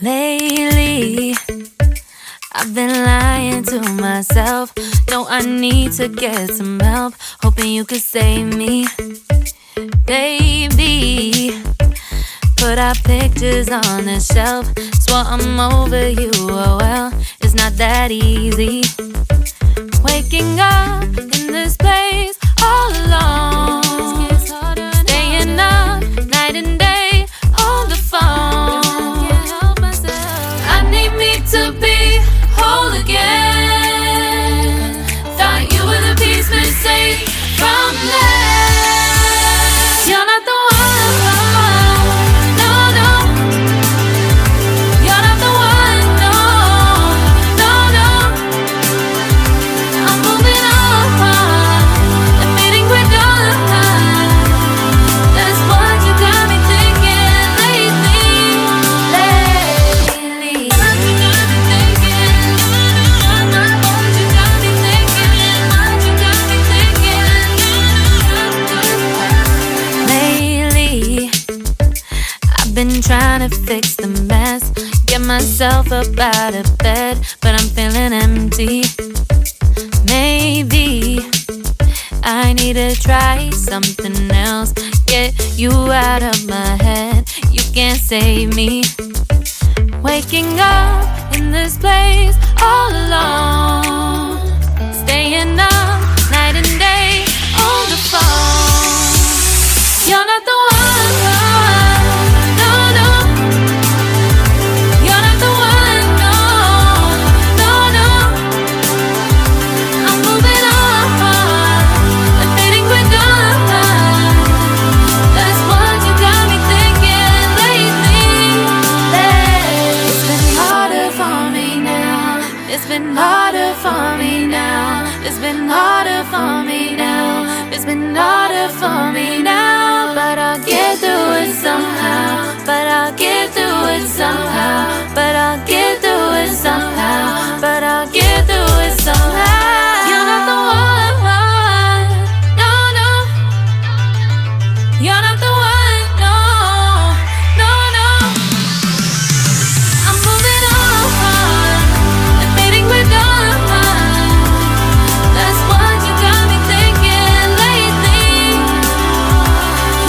Lately, I've been lying to myself. No, I need to get some help. Hoping you could save me, baby. Put our pictures on the shelf. Swore I'm over you, oh well, it's not that easy. Waking up in this place all alone, staying up night and day on the phone. I need me to be whole again. Thought you were the piece missing from left. You're not the one, no, no. You're not the one, no, no, no. I'm moving on and meeting we're done. That's what you got me thinking lately. What you got me thinking? What you got me thinking? What you got me thinking? Lately, I've been trying to fix the mess, get myself up out of bed, but I'm feeling empty. Maybe I need to try something else. Get you out of my head, you can't save me. Waking up in this place all alone, staying up night and day on the phone. You're not the one, no, no. You're not the one, no, no, no. I'm moving on and meeting we're done. That's what you got me thinking lately. It's been harder for me now. It's been harder for me now. It's been harder for me now. It's been harder for me now. But I'll get through it somehow. But I'll get through it somehow. But I'll get through it somehow. But I'll get through it somehow. You're not the one, no, no. You're not the one, no, no, no. I'm moving on and meeting we're done. That's what you got me thinking lately.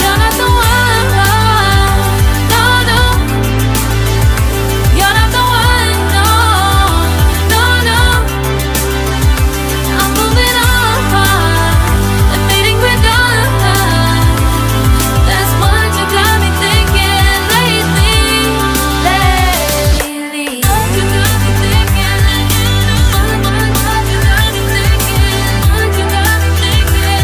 You're not the one, no, no. You're not the one, no, no, no. I'm moving on and meeting we're done. That's what you got me thinking lately. What you got me thinking? What you got me thinking? What you got me thinking? What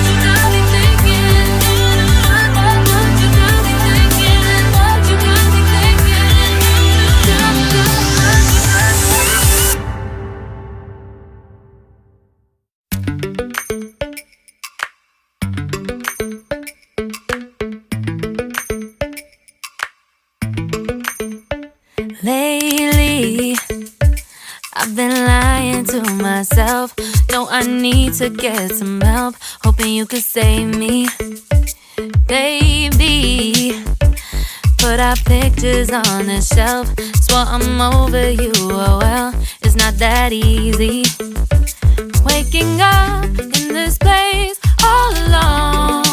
you got me thinking? What you got me thinking? What you got me thinking? What you got me Lately, I've been lying to myself. No, I need to get some help. Hoping you could save me, baby. Put our pictures on the shelf. Swore I'm over you, oh well, it's not that easy. Waking up in this place all alone,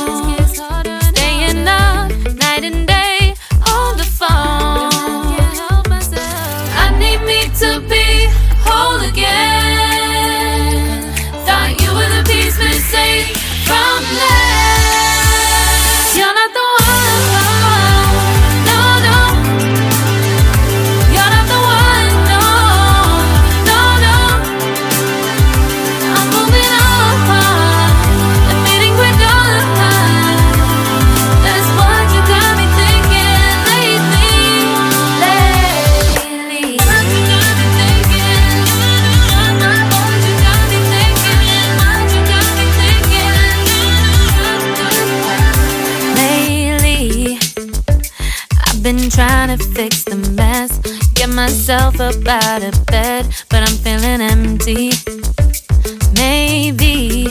staying up night and day on the phone. I need me to be whole again. Thought you were the piece missing from left. You're not the one, no, no. You're not the one, no, no, no. I'm moving on myself up out of bed, but I'm feeling empty. Maybe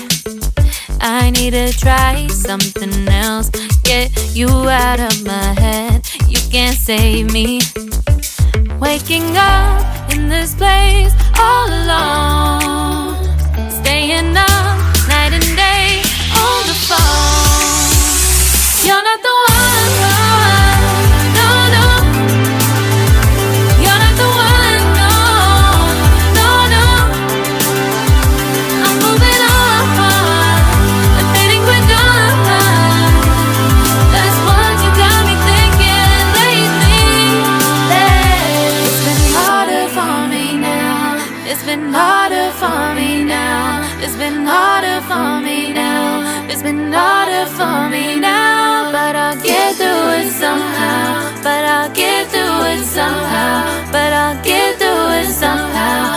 I need to try something else. Get you out of my head, you can't save me. Waking up in this place all alone, staying up night and day on the phone. You're not the one, no, no. You're not the one, no, no, no. I'm moving on, and fading we're done. That's what you got me thinking lately. It's been harder for me now. It's been harder for me now. It's been harder for me now. It's been harder for me now. But I'll get through it somehow. But I'll get through it somehow. But I'll get through it somehow.